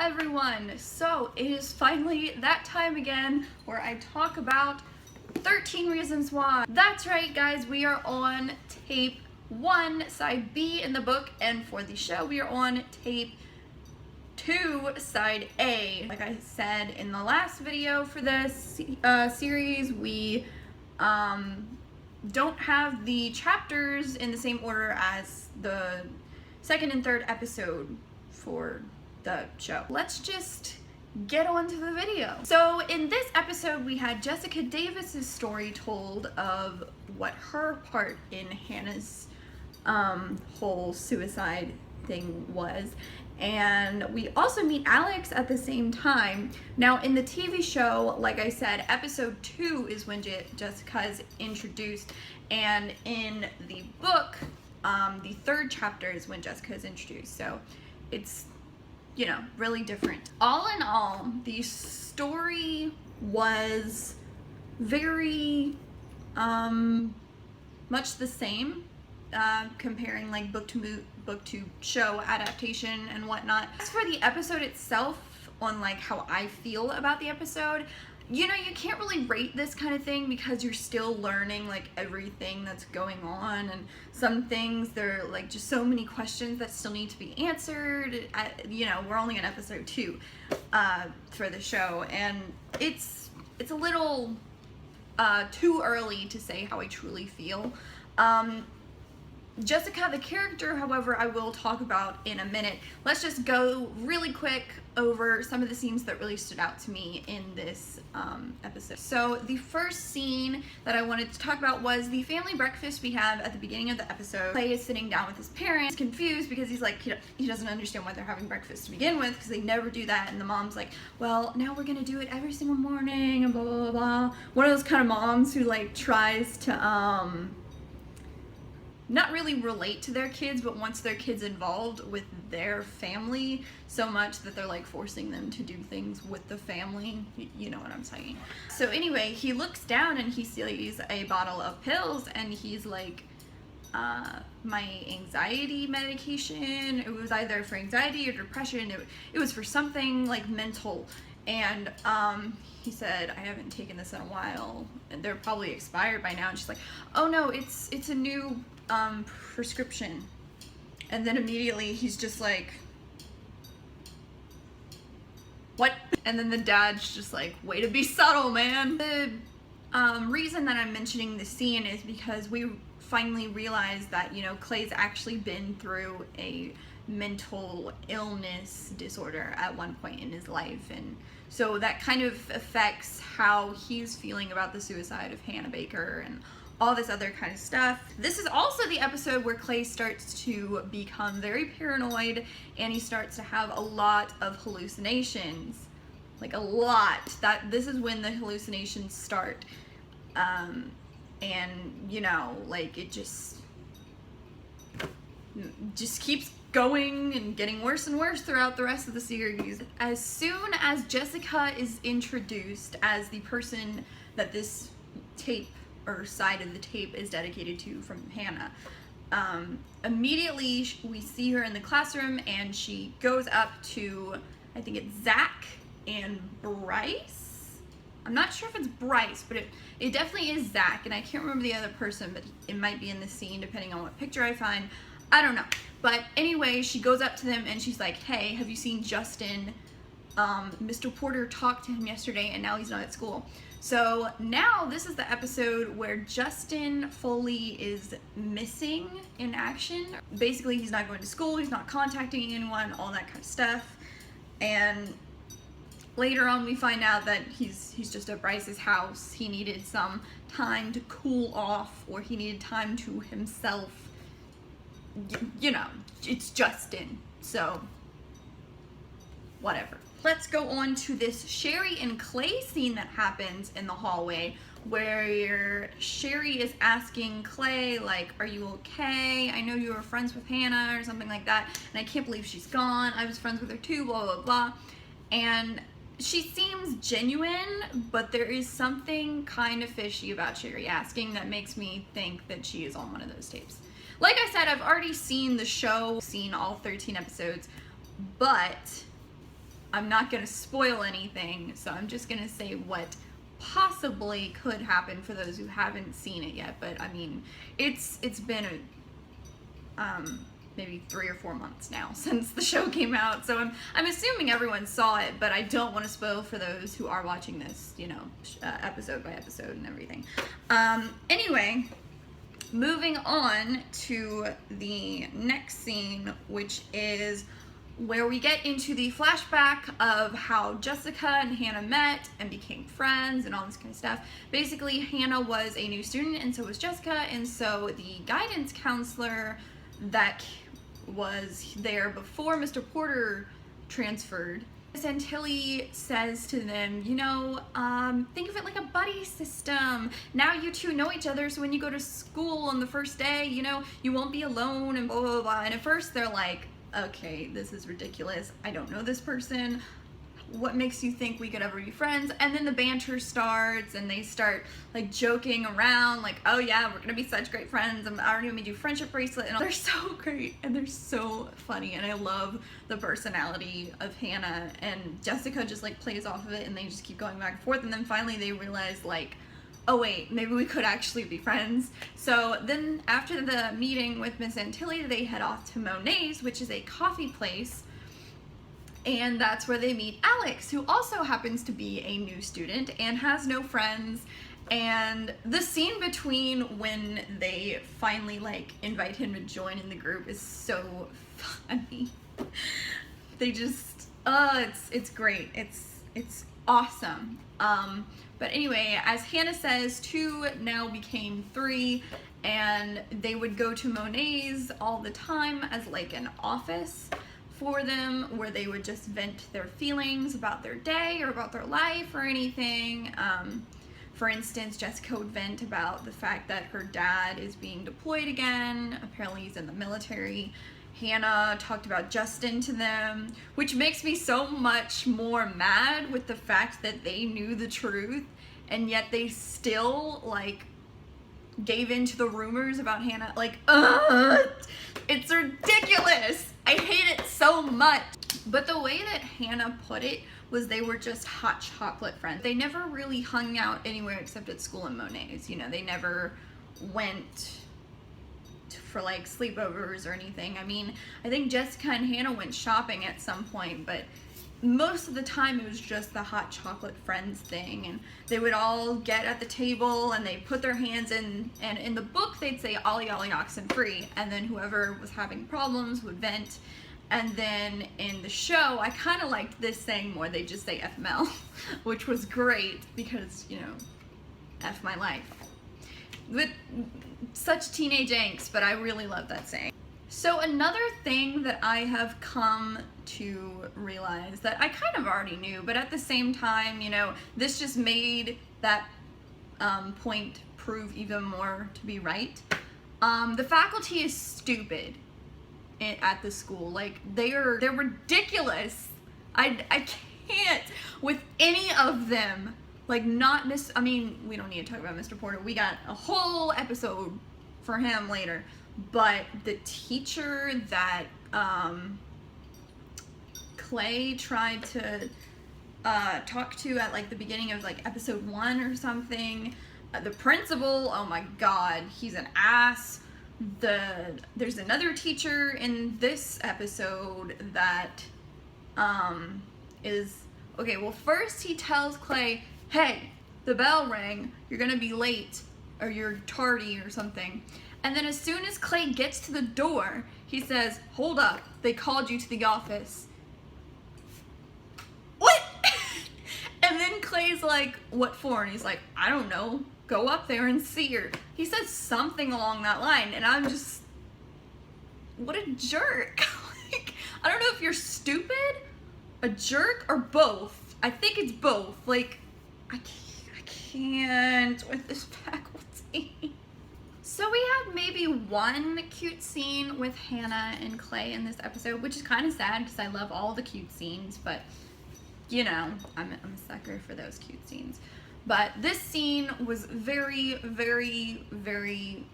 everyone! So it is finally that time again where I talk about 13 Reasons Why. That's right, guys, we are on tape 1, side B in the book, and for the show we are on tape 2, side A. Like I said in the last video for this series, we don't have the chapters in the same order as the second and third episode for the show. Let's just get on to the video. So in this episode we had Jessica Davis's story told of what her part in Hannah's whole suicide thing was, and we also meet Alex at the same time. Now in the TV show, like I said, episode 2 is when Jessica is introduced, and in the book the third chapter is when Jessica is introduced, so it's, you know, really different. All in all, the story was very much the same, comparing like book to show adaptation and whatnot. As for the episode itself, on like how I feel about the episode, you know, you can't really rate this kind of thing because you're still learning like everything that's going on, and some things, there are like just so many questions that still need to be answered. You know, we're only on episode 2 for the show, and it's a little too early to say how I truly feel. Jessica, the character, however, I will talk about in a minute. Let's just go really quick over some of the scenes that really stood out to me in this episode. So the first scene that I wanted to talk about was the family breakfast we have at the beginning of the episode. Clay is sitting down with his parents, confused because he's like, he doesn't understand why they're having breakfast to begin with, because they never do that, and the mom's like, well, now we're gonna do it every single morning, and blah, blah, blah, blah. One of those kind of moms who like tries to not really relate to their kids, but wants their kids involved with their family so much that they're like forcing them to do things with the family. You know what I'm saying. So anyway, he looks down and he sees a bottle of pills, and he's like, my anxiety medication. It was either for anxiety or depression. It was for something like mental. And he said, I haven't taken this in a while, and they're probably expired by now. And she's like, oh no, it's a new prescription. And then immediately he's just like, what? And then the dad's just like, way to be subtle, man. The reason that I'm mentioning this scene is because we finally realized that, you know, Clay's actually been through a mental illness disorder at one point in his life, and so that kind of affects how he's feeling about the suicide of Hannah Baker and all this other kind of stuff. This is also the episode where Clay starts to become very paranoid, and he starts to have a lot of hallucinations, like a lot. This is when the hallucinations start, and you know, like it just keeps going and getting worse and worse throughout the rest of the series. As soon as Jessica is introduced as the person that this tape or side of the tape is dedicated to from Hannah, immediately we see her in the classroom, and she goes up to, I think it's Zach and Bryce. I'm not sure if it's Bryce, but it definitely is Zach, and I can't remember the other person, but it might be in the scene depending on what picture I find. I don't know. But anyway, she goes up to them and she's like, hey, have you seen Justin? Mr. Porter talked to him yesterday, and now he's not at school. So now this is the episode where Justin Foley is missing in action. Basically, he's not going to school, he's not contacting anyone, all that kind of stuff. And later on we find out that he's just at Bryce's house. He needed some time to cool off, or he needed time to himself. You know, it's Justin, so whatever. Let's go on to this Sherry and Clay scene that happens in the hallway, where Sherry is asking Clay, like, are you okay? I know you were friends with Hannah or something like that, and I can't believe she's gone. I was friends with her too, blah, blah, blah. And she seems genuine, but there is something kind of fishy about Sherry asking that makes me think that she is on one of those tapes. Like I said, I've already seen the show, seen all 13 episodes, but I'm not going to spoil anything, so I'm just going to say what possibly could happen for those who haven't seen it yet. But I mean, it's been maybe 3 or 4 months now since the show came out, so I'm assuming everyone saw it, but I don't want to spoil for those who are watching this, you know, episode by episode and everything. Anyway, moving on to the next scene, which is where we get into the flashback of how Jessica and Hannah met and became friends and all this kind of stuff. Basically, Hannah was a new student and so was Jessica, and so the guidance counselor that was there before Mr. Porter transferred, Miss Antilli says to them, you know, think of it like a buddy system. Now you two know each other, so when you go to school on the first day, you know, you won't be alone and blah, blah, blah. And at first they're like, okay, this is ridiculous. I don't know this person. What makes you think we could ever be friends? And then the banter starts and they start like joking around like, oh yeah, we're gonna be such great friends. I'm already gonna do friendship bracelet, and they're so great and they're so funny, and I love the personality of Hannah, and Jessica just like plays off of it and they just keep going back and forth, and then finally they realize like, oh wait, maybe we could actually be friends. So then after the meeting with Miss Antilli, they head off to Monet's, which is a coffee place. And that's where they meet Alex, who also happens to be a new student and has no friends. And the scene between when they finally like invite him to join in the group is so funny. They just, it's great. It's awesome. But anyway, as Hannah says, 2 now became 3, and they would go to Monet's all the time as like an office for them, where they would just vent their feelings about their day or about their life or anything. For instance, Jessica would vent about the fact that her dad is being deployed again. Apparently he's in the military. Hannah talked about Justin to them, which makes me so much more mad with the fact that they knew the truth and yet they still like gave in to the rumors about Hannah. Like, it's ridiculous. I hate it so much. But the way that Hannah put it was they were just hot chocolate friends. They never really hung out anywhere except at school and Monet's. You know, they never went for like sleepovers or anything. I mean, I think Jessica and Hannah went shopping at some point, but most of the time it was just the hot chocolate friends thing, and they would all get at the table and they put their hands in, and in the book they'd say ollie ollie oxen free, and then whoever was having problems would vent. And then in the show, I kind of liked this saying more. They just say FML, which was great because, you know, F my life. With such teenage angst, but I really love that saying. So another thing that I have come to realize that I kind of already knew, but at the same time, you know, this just made that point prove even more to be right. The faculty is stupid at the school. Like, they're ridiculous. I can't with any of them. Like, not I mean, we don't need to talk about Mr. Porter. We got a whole episode for him later. But the teacher that Clay tried to talk to at like the beginning of like episode 1 or something, the principal, oh my god, he's an ass. There's another teacher in this episode that is okay. Well, first he tells Clay, hey, the bell rang, you're gonna be late, or you're tardy or something. And then as soon as Clay gets to the door, he says, hold up, they called you to the office. What? And then Clay's like, what for? And he's like, I don't know, go up there and see her. He says something along that line, and I'm just, what a jerk. Like, I don't know if you're stupid, a jerk, or both. I think it's both. Like, I can't with this faculty. So we have maybe one cute scene with Hannah and Clay in this episode, which is kind of sad because I love all the cute scenes, but you know, I'm a sucker for those cute scenes. But this scene was very, very, very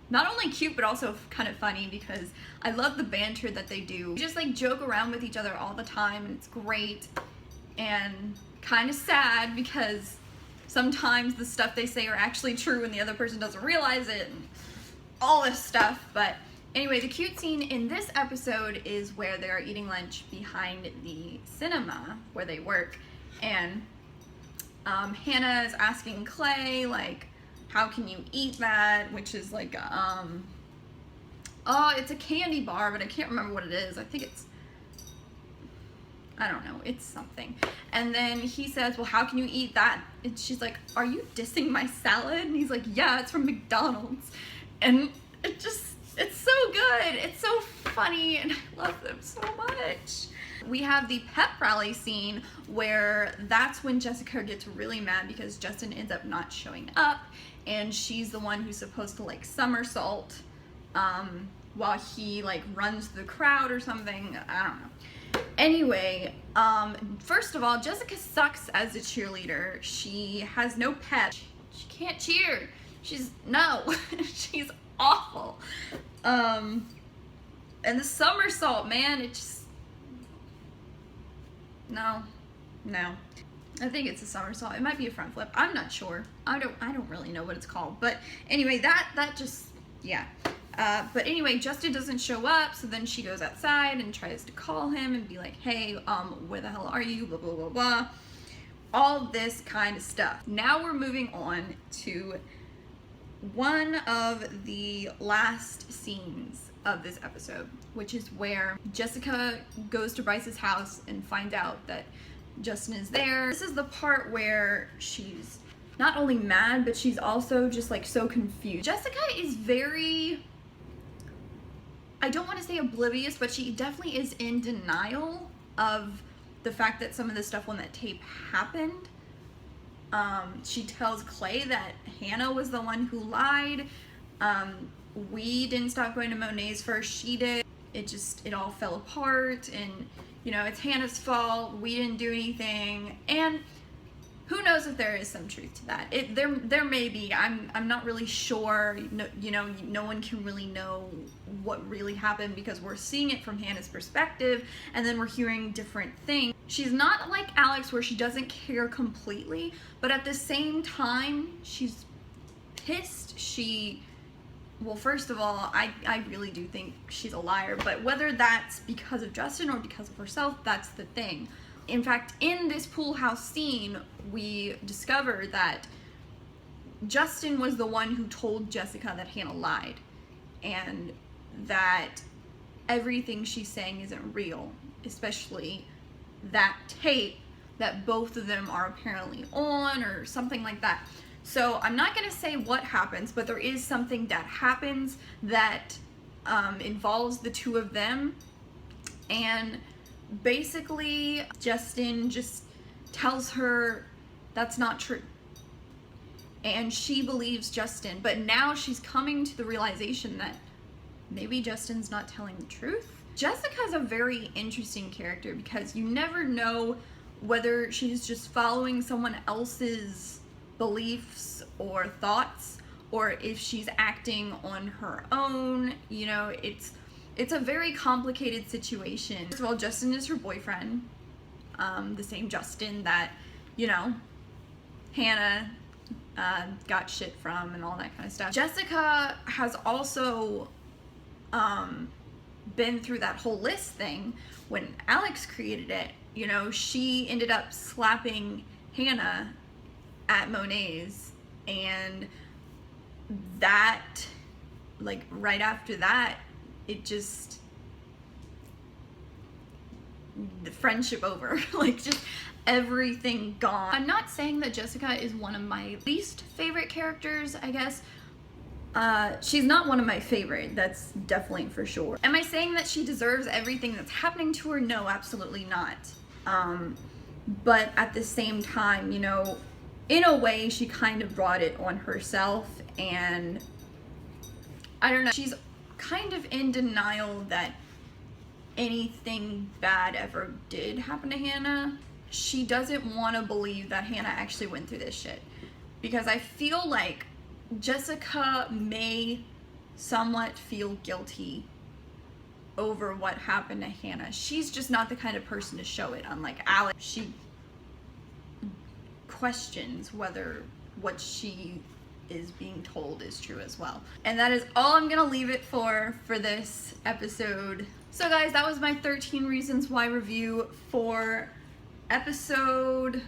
not only cute but also kind of funny, because I love the banter that they do. They just like joke around with each other all the time, and it's great and kind of sad because sometimes the stuff they say are actually true and the other person doesn't realize it and all this stuff. But anyway, the cute scene in this episode is where they're eating lunch behind the cinema where they work, and Hannah is asking Clay, like, how can you eat that? Which is like, oh, it's a candy bar, but I can't remember what it is. I think it's, I don't know, it's something. And then he says, well, how can you eat that? And she's like, are you dissing my salad? And he's like, yeah, it's from McDonald's. And it just, it's so good. It's so funny, and I love them so much. We have the pep rally scene where that's when Jessica gets really mad because Justin ends up not showing up, and she's the one who's supposed to like somersault while he like runs the crowd or something. I don't know. Anyway, first of all, Jessica sucks as a cheerleader. She has no pep. She can't cheer. She's awful. And the somersault, man, it just, no. I think it's a somersault. It might be a front flip. I'm not sure. I don't really know what it's called. But anyway, that just, yeah. But anyway, Justin doesn't show up, so then she goes outside and tries to call him and be like, hey, where the hell are you? Blah, blah, blah, blah. All this kind of stuff. Now we're moving on to one of the last scenes of this episode, which is where Jessica goes to Bryce's house and finds out that Justin is there. This is the part where she's not only mad, but she's also just like so confused. Jessica is very, I don't want to say oblivious, but she definitely is in denial of the fact that some of the stuff on that tape happened. She tells Clay that Hannah was the one who lied. We didn't stop going to Monet's first, she did. It all fell apart, and you know, it's Hannah's fault. We didn't do anything. And who knows if there is some truth to that. There may be. I'm not really sure. No one can really know what really happened because we're seeing it from Hannah's perspective, and then we're hearing different things. She's not like Alex where she doesn't care completely, but at the same time, she's pissed. Well, first of all, I really do think she's a liar, but whether that's because of Justin or because of herself, that's the thing. In fact, in this pool house scene, we discover that Justin was the one who told Jessica that Hannah lied, and that everything she's saying isn't real, especially that tape that both of them are apparently on or something like that. So I'm not going to say what happens, but there is something that happens that involves the two of them. And basically, Justin just tells her that's not true. And she believes Justin, but now she's coming to the realization that maybe Justin's not telling the truth. Jessica's a very interesting character because you never know whether she's just following someone else's beliefs or thoughts, or if she's acting on her own. You know, it's a very complicated situation. First of all, Justin is her boyfriend, the same Justin that, you know, Hannah got shit from and all that kind of stuff. Jessica has also been through that whole list thing when Alex created it. You know, she ended up slapping Hannah at Monet's, and that, like, right after that, it just, the friendship over, like, just everything gone. I'm not saying that Jessica is one of my least favorite characters, I guess. She's not one of my favorite, that's definitely for sure. Am I saying that she deserves everything that's happening to her? No, absolutely not. But at the same time, you know, in a way, she kind of brought it on herself, and I don't know, she's kind of in denial that anything bad ever did happen to Hannah. She doesn't want to believe that Hannah actually went through this shit, because I feel like Jessica may somewhat feel guilty over what happened to Hannah. She's just not the kind of person to show it, unlike Alex. She questions whether what she is being told is true as well. And that is all I'm gonna leave it for this episode. So guys, that was my 13 reasons why review for episode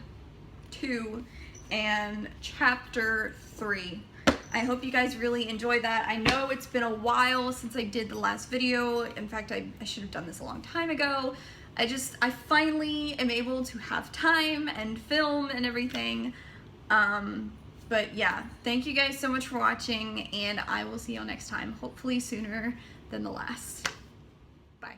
2 and chapter 3. I hope you guys really enjoyed that. I know it's been a while since I did the last video. In fact, I should have done this a long time ago. I finally am able to have time and film and everything. But yeah, thank you guys so much for watching, and I will see y'all next time, hopefully sooner than the last. Bye.